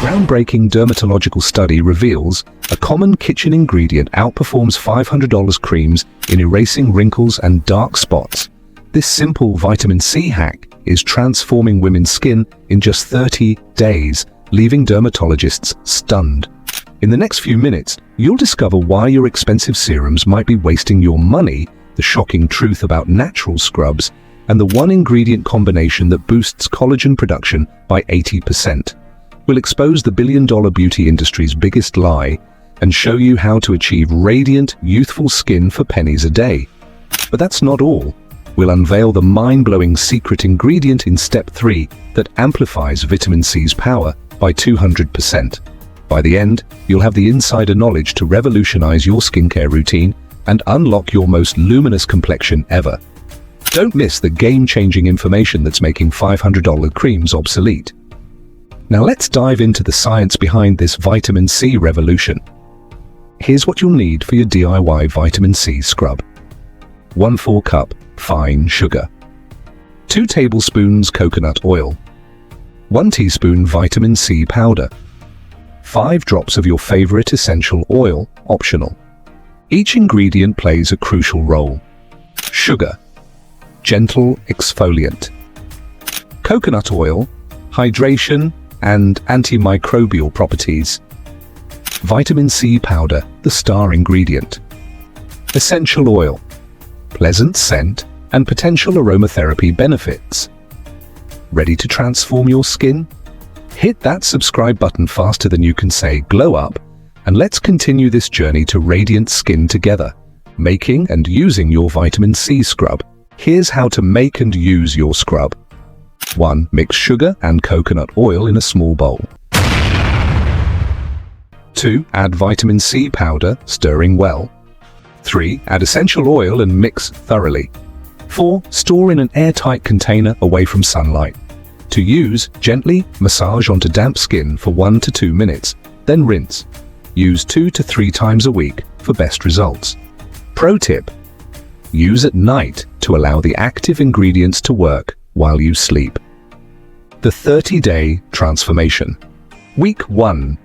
groundbreaking dermatological study reveals a common kitchen ingredient outperforms $500 creams in erasing wrinkles and dark spots. This simple vitamin C hack is transforming women's skin in just 30 days, leaving dermatologists stunned. In the next few minutes, you'll discover why your expensive serums might be wasting your money, the shocking truth about natural scrubs, and the one-ingredient combination that boosts collagen production by 80%. We'll expose the billion-dollar beauty industry's biggest lie and show you how to achieve radiant, youthful skin for pennies a day. But that's not all. We'll unveil the mind-blowing secret ingredient in Step 3 that amplifies vitamin C's power by 200%. By the end, you'll have the insider knowledge to revolutionize your skincare routine and unlock your most luminous complexion ever. Don't miss the game-changing information that's making $500 creams obsolete. Now let's dive into the science behind this vitamin C revolution. Here's what you'll need for your DIY vitamin C scrub. 1/4 cup fine sugar. 2 tablespoons coconut oil. 1 teaspoon vitamin C powder. 5 drops of your favorite essential oil, optional. Each ingredient plays a crucial role. Sugar, gentle exfoliant. Coconut oil, hydration and antimicrobial properties. Vitamin C powder, the star ingredient. Essential oil, pleasant scent and potential aromatherapy benefits. Ready to transform your skin? Hit that subscribe button faster than you can say glow up, and let's continue this journey to radiant skin together, making and using your vitamin C scrub. Here's how to make and use your scrub. 1. Mix sugar and coconut oil in a small bowl. 2. Add vitamin C powder, stirring well. 3. Add essential oil and mix thoroughly. 4. Store in an airtight container away from sunlight. To use, gently massage onto damp skin for 1 to 2 minutes, then rinse. Use 2 to 3 times a week for best results. Pro tip: use at night to allow the active ingredients to work while you sleep. The 30-day transformation. Week 1.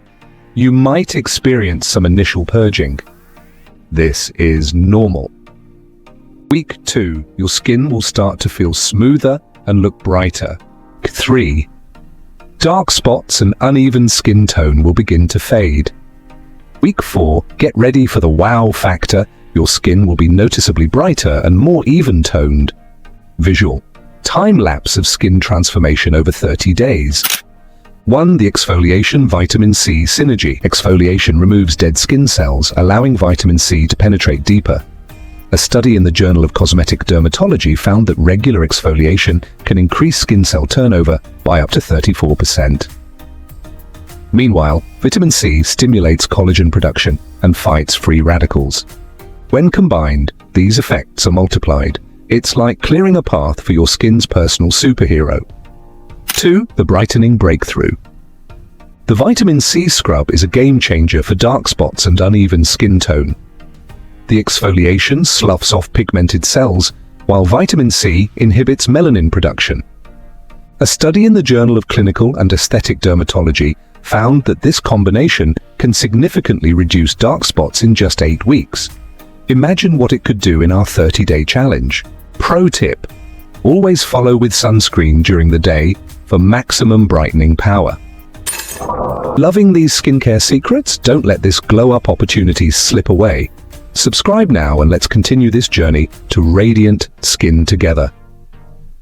You might experience some initial purging. This is normal. Week 2. Your skin will start to feel smoother and look brighter. 3. Dark spots and uneven skin tone will begin to fade. Week 4. Get ready for the wow factor. Your skin will be noticeably brighter and more even-toned. Visual. Time-lapse of skin transformation over 30 days. 1. The exfoliation vitamin C synergy. Exfoliation removes dead skin cells, allowing vitamin C to penetrate deeper. A study in the Journal of Cosmetic Dermatology found that regular exfoliation can increase skin cell turnover by up to 34%. Meanwhile, vitamin C stimulates collagen production and fights free radicals. When combined, these effects are multiplied. It's like clearing a path for your skin's personal superhero. 2. The brightening breakthrough. The vitamin C scrub is a game changer for dark spots and uneven skin tone. The exfoliation sloughs off pigmented cells, while vitamin C inhibits melanin production. A study in the Journal of Clinical and Aesthetic Dermatology found that this combination can significantly reduce dark spots in just 8 weeks. Imagine what it could do in our 30-day challenge. Pro tip: always follow with sunscreen during the day for maximum brightening power. Loving these skincare secrets? Don't let this glow-up opportunity slip away. Subscribe now and let's continue this journey to radiant skin together.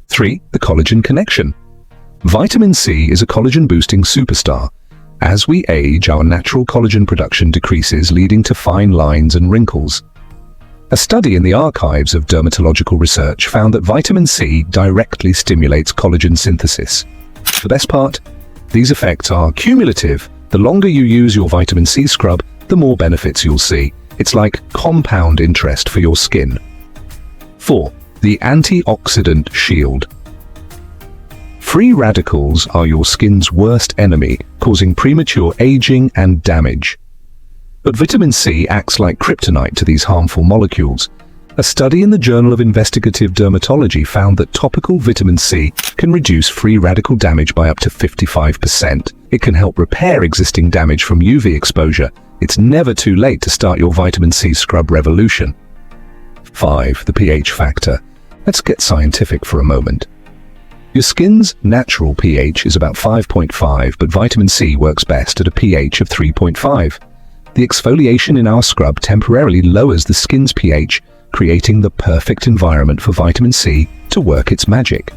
3. The collagen connection. Vitamin C is a collagen-boosting superstar. As we age, our natural collagen production decreases, leading to fine lines and wrinkles. A study in the archives of dermatological research found that vitamin C directly stimulates collagen synthesis. The best part? These effects are cumulative. The longer you use your vitamin C scrub, the more benefits you'll see. It's like compound interest for your skin. 4. The antioxidant shield. Free radicals are your skin's worst enemy, causing premature aging and damage. But vitamin C acts like kryptonite to these harmful molecules. A study in the Journal of Investigative Dermatology found that topical vitamin C can reduce free radical damage by up to 55%. It can help repair existing damage from UV exposure. It's never too late to start your vitamin C scrub revolution. 5. The pH factor. Let's get scientific for a moment. Your skin's natural pH is about 5.5, but vitamin C works best at a pH of 3.5. The exfoliation in our scrub temporarily lowers the skin's pH, creating the perfect environment for vitamin C to work its magic.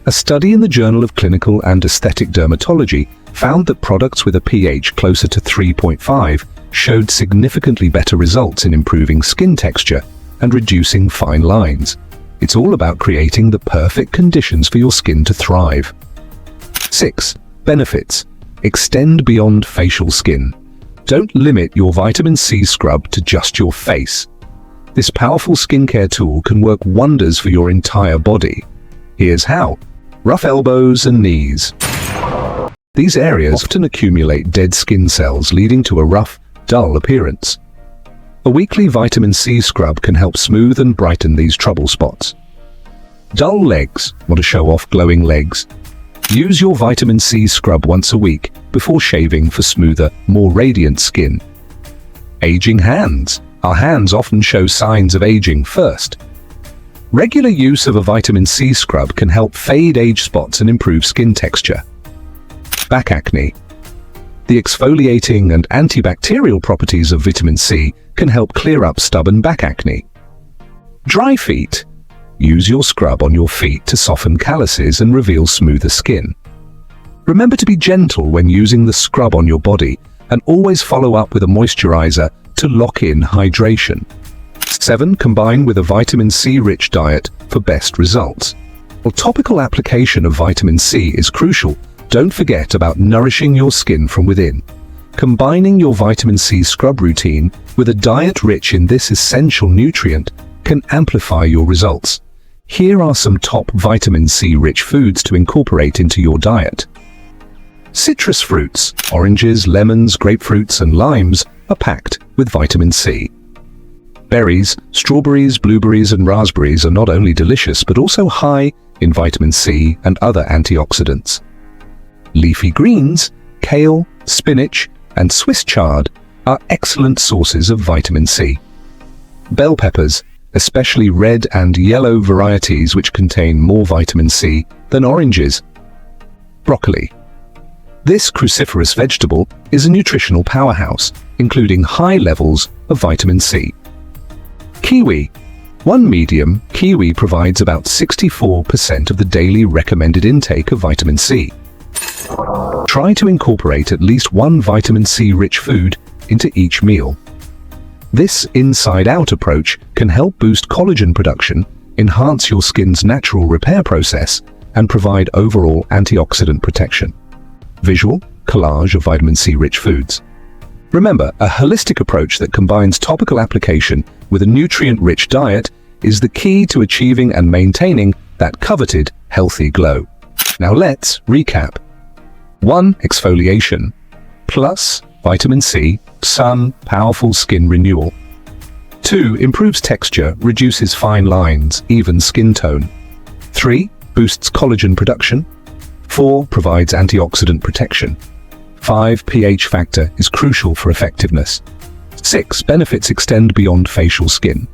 A study in the Journal of Clinical and Aesthetic Dermatology found that products with a pH closer to 3.5 showed significantly better results in improving skin texture and reducing fine lines. It's all about creating the perfect conditions for your skin to thrive. 6. Benefits. Extend beyond facial skin. Don't limit your vitamin C scrub to just your face. This powerful skincare tool can work wonders for your entire body. Here's how. Rough elbows and knees. These areas often accumulate dead skin cells, leading to a rough, dull appearance. A weekly vitamin C scrub can help smooth and brighten these trouble spots. Dull legs. Want to show off glowing legs? Use your vitamin C scrub once a week before shaving for smoother, more radiant skin. Aging hands. Our hands often show signs of aging first. Regular use of a vitamin C scrub can help fade age spots and improve skin texture. Back acne. The exfoliating and antibacterial properties of vitamin C can help clear up stubborn back acne. Dry feet. Use your scrub on your feet to soften calluses and reveal smoother skin. Remember to be gentle when using the scrub on your body, and always follow up with a moisturizer to lock in hydration. 7. Combine with a vitamin C-rich diet for best results. While topical application of vitamin C is crucial, don't forget about nourishing your skin from within. Combining your vitamin C scrub routine with a diet rich in this essential nutrient can amplify your results. Here are some top vitamin C-rich foods to incorporate into your diet. Citrus fruits, oranges, lemons, grapefruits, and limes are packed with vitamin C. Berries, strawberries, blueberries, and raspberries are not only delicious but also high in vitamin C and other antioxidants. Leafy greens, kale, spinach, and Swiss chard are excellent sources of vitamin C. Bell peppers, especially red and yellow varieties which contain more vitamin C than oranges. Broccoli. This cruciferous vegetable is a nutritional powerhouse, including high levels of vitamin C. Kiwi. One medium kiwi provides about 64% of the daily recommended intake of vitamin C. Try to incorporate at least one vitamin C-rich food into each meal. This inside-out approach can help boost collagen production, enhance your skin's natural repair process, and provide overall antioxidant protection. Visual collage of vitamin C-rich foods. Remember, a holistic approach that combines topical application with a nutrient-rich diet is the key to achieving and maintaining that coveted healthy glow. Now let's recap. 1. Exfoliation. Plus vitamin C, sun, powerful skin renewal. 2. Improves texture, reduces fine lines, even skin tone. 3. Boosts collagen production. 4. Provides antioxidant protection. 5. pH factor is crucial for effectiveness. 6. Benefits extend beyond facial skin.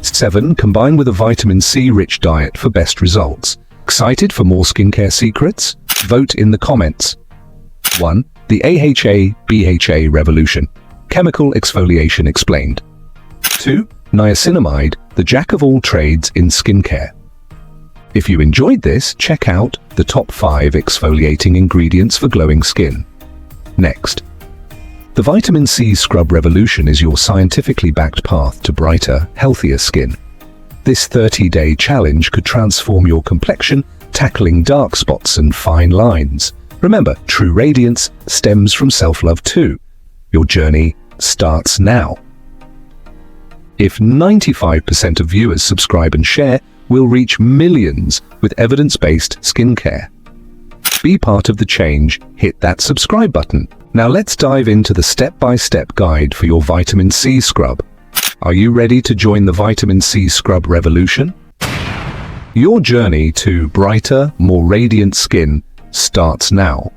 7. Combine with a vitamin C-rich diet for best results. Excited for more skincare secrets? Vote in the comments. 1. The AHA-BHA revolution. Chemical exfoliation explained. 2. Niacinamide, the jack of all trades in skincare. If you enjoyed this, check out the top 5 exfoliating ingredients for glowing skin. Next. The vitamin C scrub revolution is your scientifically backed path to brighter, healthier skin. This 30-day challenge could transform your complexion, tackling dark spots and fine lines. Remember, true radiance stems from self-love too. Your journey starts now. If 95% of viewers subscribe and share, we'll reach millions with evidence-based skincare. Be part of the change, hit that subscribe button. Now let's dive into the step-by-step guide for your vitamin C scrub. Are you ready to join the vitamin C scrub revolution? Your journey to brighter, more radiant skin starts now.